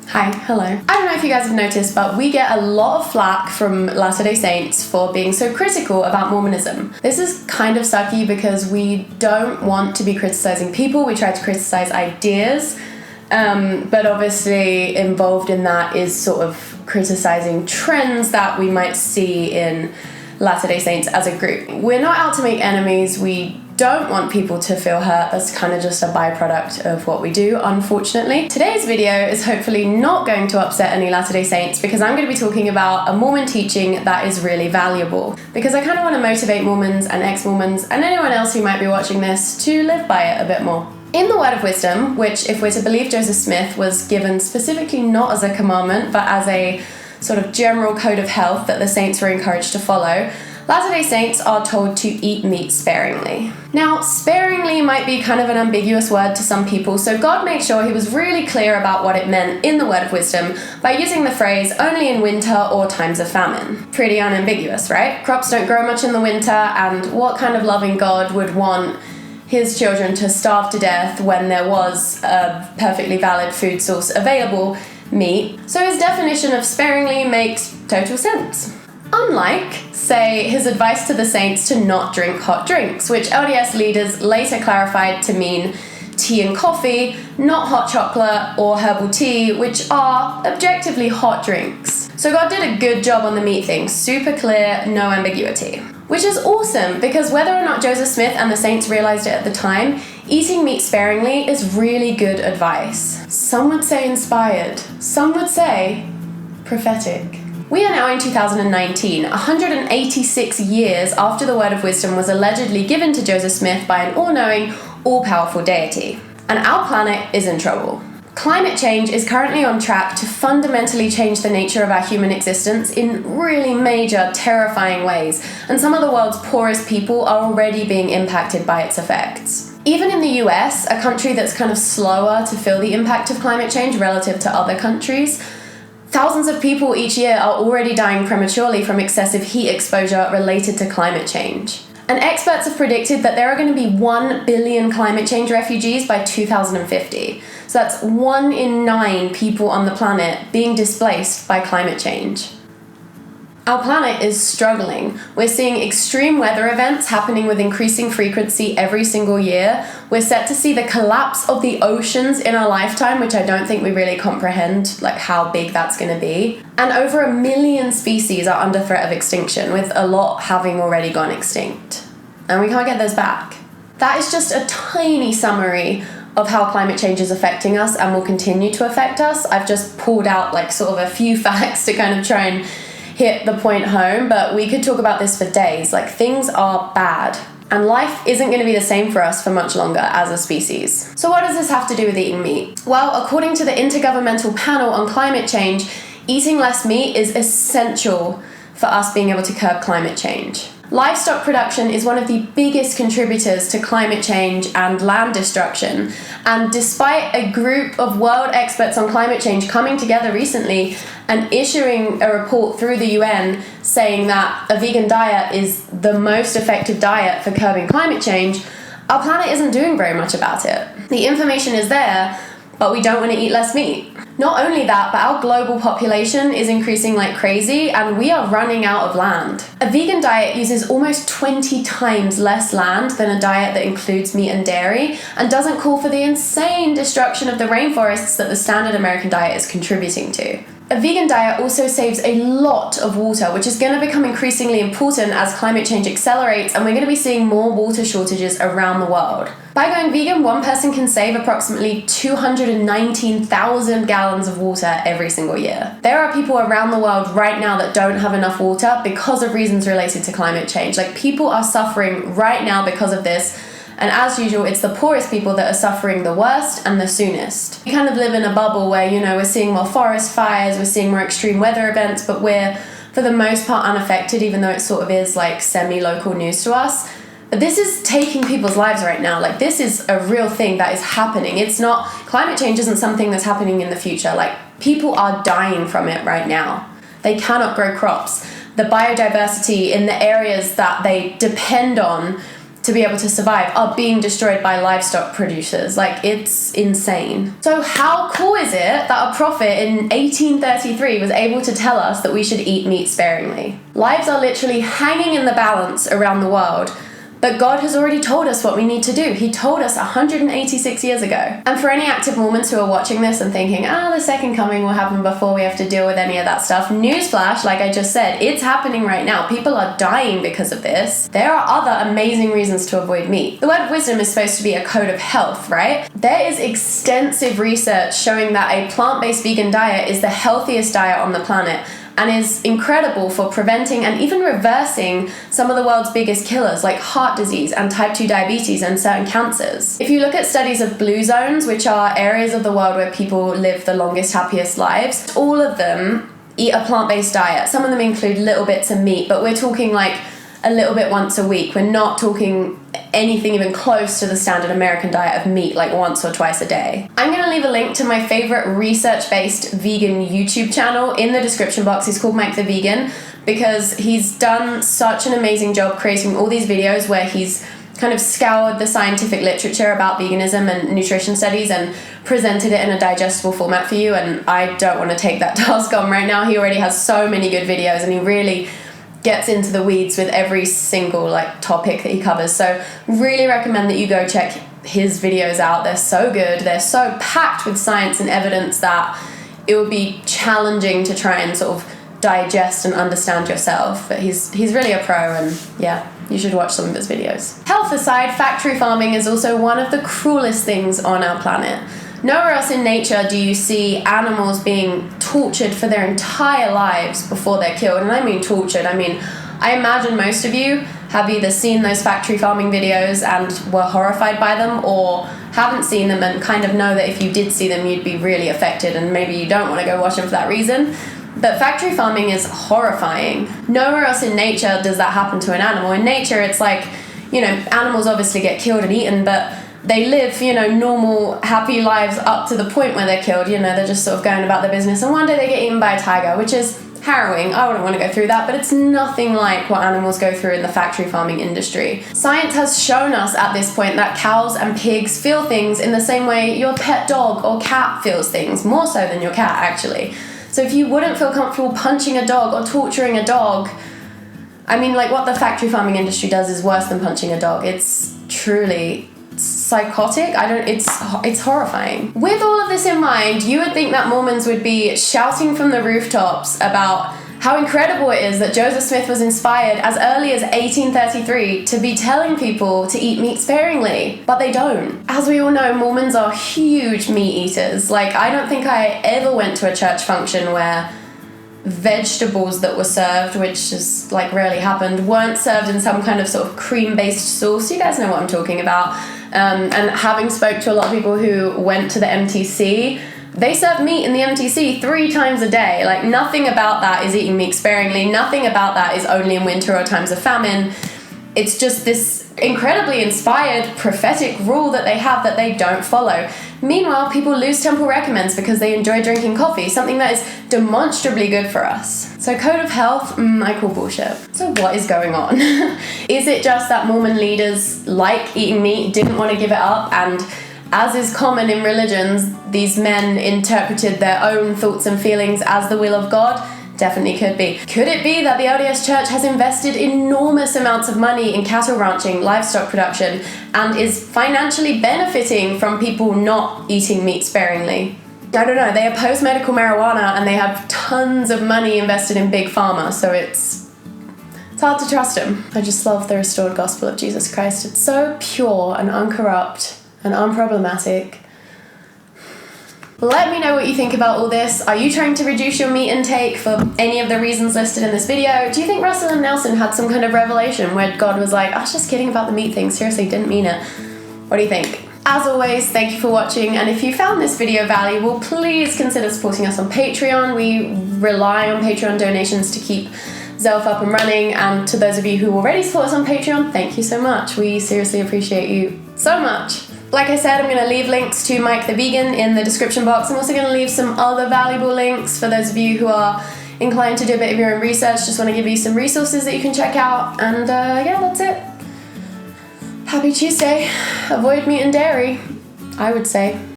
Hi, hello. I don't know if you guys have noticed, but we get a lot of flack from Latter-day Saints for being so critical about Mormonism. This is kind of sucky because we don't want to be criticizing people, we try to criticize ideas, but obviously involved in that is sort of criticizing trends that we might see in Latter-day Saints as a group. We're not out to make enemies, we don't want people to feel hurt. That's kind of just a byproduct of what we do, unfortunately. Today's video is hopefully not going to upset any Latter-day Saints because I'm going to be talking about a Mormon teaching that is really valuable, because I kind of want to motivate Mormons and ex-Mormons and anyone else who might be watching this to live by it a bit more. In the Word of Wisdom, which if we're to believe Joseph Smith was given specifically not as a commandment but as a sort of general code of health that the saints were encouraged to follow, Latter-day Saints are told to eat meat sparingly. Now, sparingly might be kind of an ambiguous word to some people, so God made sure he was really clear about what it meant in the Word of Wisdom by using the phrase only in winter or times of famine. Pretty unambiguous, right? Crops don't grow much in the winter, and what kind of loving God would want his children to starve to death when there was a perfectly valid food source available, meat? So his definition of sparingly makes total sense. Unlike, say, his advice to the saints to not drink hot drinks, which LDS leaders later clarified to mean tea and coffee, not hot chocolate or herbal tea, which are objectively hot drinks. So God did a good job on the meat thing, super clear, no ambiguity. Which is awesome, because whether or not Joseph Smith and the saints realized it at the time, eating meat sparingly is really good advice. Some would say inspired, some would say prophetic. We are now in 2019, 186 years after the Word of Wisdom was allegedly given to Joseph Smith by an all-knowing, all-powerful deity. And our planet is in trouble. Climate change is currently on track to fundamentally change the nature of our human existence in really major, terrifying ways, and some of the world's poorest people are already being impacted by its effects. Even in the US, a country that's kind of slower to feel the impact of climate change relative to other countries, thousands of people each year are already dying prematurely from excessive heat exposure related to climate change. And experts have predicted that there are going to be 1 billion climate change refugees by 2050. So that's 1 in 9 people on the planet being displaced by climate change. Our planet is struggling. We're seeing extreme weather events happening with increasing frequency every single year. We're set to see the collapse of the oceans in our lifetime, which I don't think we really comprehend, like how big that's going to be. And over 1 million species are under threat of extinction, with a lot having already gone extinct. And we can't get those back. That is just a tiny summary of how climate change is affecting us and will continue to affect us. I've just pulled out like sort of a few facts to kind of try and hit the point home, but we could talk about this for days. Like, things are bad, and life isn't going to be the same for us for much longer as a species. So what does this have to do with eating meat? Well, according to the Intergovernmental Panel on Climate Change, eating less meat is essential for us being able to curb climate change. Livestock production is one of the biggest contributors to climate change and land destruction. And despite a group of world experts on climate change coming together recently and issuing a report through the UN saying that a vegan diet is the most effective diet for curbing climate change, our planet isn't doing very much about it. The information is there, but we don't want to eat less meat. Not only that, but our global population is increasing like crazy and we are running out of land. A vegan diet uses almost 20 times less land than a diet that includes meat and dairy and doesn't call for the insane destruction of the rainforests that the standard American diet is contributing to. A vegan diet also saves a lot of water, which is going to become increasingly important as climate change accelerates and we're going to be seeing more water shortages around the world. By going vegan, one person can save approximately 219,000 gallons of water every single year. There are people around the world right now that don't have enough water because of reasons related to climate change. Like, people are suffering right now because of this. And as usual, it's the poorest people that are suffering the worst and the soonest. We kind of live in a bubble where, we're seeing more forest fires, we're seeing more extreme weather events, but we're, for the most part, unaffected, even though it sort of is like semi-local news to us. But this is taking people's lives right now. Like, this is a real thing that is happening. It's not, climate change isn't something that's happening in the future. Like, people are dying from it right now. They cannot grow crops. The biodiversity in the areas that they depend on to to be able to survive are being destroyed by livestock producers. Like, it's insane. So how cool is it that a prophet in 1833 was able to tell us that we should eat meat sparingly? Lives are literally hanging in the balance around the world, but God has already told us what we need to do. He told us 186 years ago. And for any active Mormons who are watching this and thinking, the second coming will happen before we have to deal with any of that stuff, newsflash, like I just said, it's happening right now. People are dying because of this. There are other amazing reasons to avoid meat. The word of wisdom is supposed to be a code of health, right? There is extensive research showing that a plant-based vegan diet is the healthiest diet on the planet, and is incredible for preventing and even reversing some of the world's biggest killers like heart disease and type 2 diabetes and certain cancers. If you look at studies of blue zones, which are areas of the world where people live the longest, happiest lives, all of them eat a plant-based diet. Some of them include little bits of meat, but we're talking like a little bit once a week. We're not talking anything even close to the standard American diet of meat, like once or twice a day. I'm going to leave a link to my favorite research-based vegan YouTube channel in the description box. He's called Mike the Vegan, because he's done such an amazing job creating all these videos where he's kind of scoured the scientific literature about veganism and nutrition studies and presented it in a digestible format for you, and I don't want to take that task on right now. He already has so many good videos, and he really gets into the weeds with every single like topic that he covers. So really recommend that you go check his videos out. They're so good. They're so packed with science and evidence that it would be challenging to try and sort of digest and understand yourself. But he's really a pro, and yeah, you should watch some of his videos. Health aside, factory farming is also one of the cruelest things on our planet. Nowhere else in nature do you see animals being tortured for their entire lives before they're killed. And I mean tortured. I mean, I imagine most of you have either seen those factory farming videos and were horrified by them, or haven't seen them and kind of know that if you did see them, you'd be really affected, and maybe you don't want to go watch them for that reason. But factory farming is horrifying. Nowhere else in nature does that happen to an animal. In nature, it's like, you know, animals obviously get killed and eaten, but they live, you know, normal, happy lives up to the point where they're killed. You know, they're just sort of going about their business, and one day they get eaten by a tiger, which is harrowing. I wouldn't want to go through that, but it's nothing like what animals go through in the factory farming industry. Science has shown us at this point that cows and pigs feel things in the same way your pet dog or cat feels things, more so than your cat, actually. So if you wouldn't feel comfortable punching a dog or torturing a dog, I mean, like, what the factory farming industry does is worse than punching a dog. It's truly psychotic. It's horrifying. With all of this in mind, you would think that Mormons would be shouting from the rooftops about how incredible it is that Joseph Smith was inspired as early as 1833 to be telling people to eat meat sparingly, but they don't. As we all know, Mormons are huge meat eaters. Like, I don't think I ever went to a church function where vegetables that were served, which is like rarely happened, weren't served in some kind of sort of cream-based sauce. You guys know what I'm talking about. And having spoke to a lot of people who went to the MTC, they serve meat in the MTC 3 times a day. Like, nothing about that is eating meat sparingly. Nothing about that is only in winter or times of famine. It's just this incredibly inspired prophetic rule that they have that they don't follow. Meanwhile, people lose temple recommends because they enjoy drinking coffee, something that is demonstrably good for us. So code of health, I call bullshit. So what is going on? Is it just that Mormon leaders like eating meat, didn't want to give it up, and as is common in religions, these men interpreted their own thoughts and feelings as the will of God? Definitely could be. Could it be that the LDS Church has invested enormous amounts of money in cattle ranching, livestock production, and is financially benefiting from people not eating meat sparingly? I don't know. They oppose medical marijuana and they have tons of money invested in big pharma, so it's hard to trust them. I just love the restored gospel of Jesus Christ. It's so pure and uncorrupt and unproblematic. Let me know what you think about all this. Are you trying to reduce your meat intake for any of the reasons listed in this video? Do you think Russell and Nelson had some kind of revelation where God was like, I was just kidding about the meat thing, seriously, didn't mean it? What do you think? As always, thank you for watching, and if you found this video valuable, please consider supporting us on Patreon. We rely on Patreon donations to keep Zelph up and running, and to those of you who already support us on Patreon, thank you so much. We seriously appreciate you so much. Like I said, I'm going to leave links to Mike the Vegan in the description box. I'm also going to leave some other valuable links for those of you who are inclined to do a bit of your own research. Just want to give you some resources that you can check out. And yeah, that's it. Happy Tuesday. Avoid meat and dairy, I would say.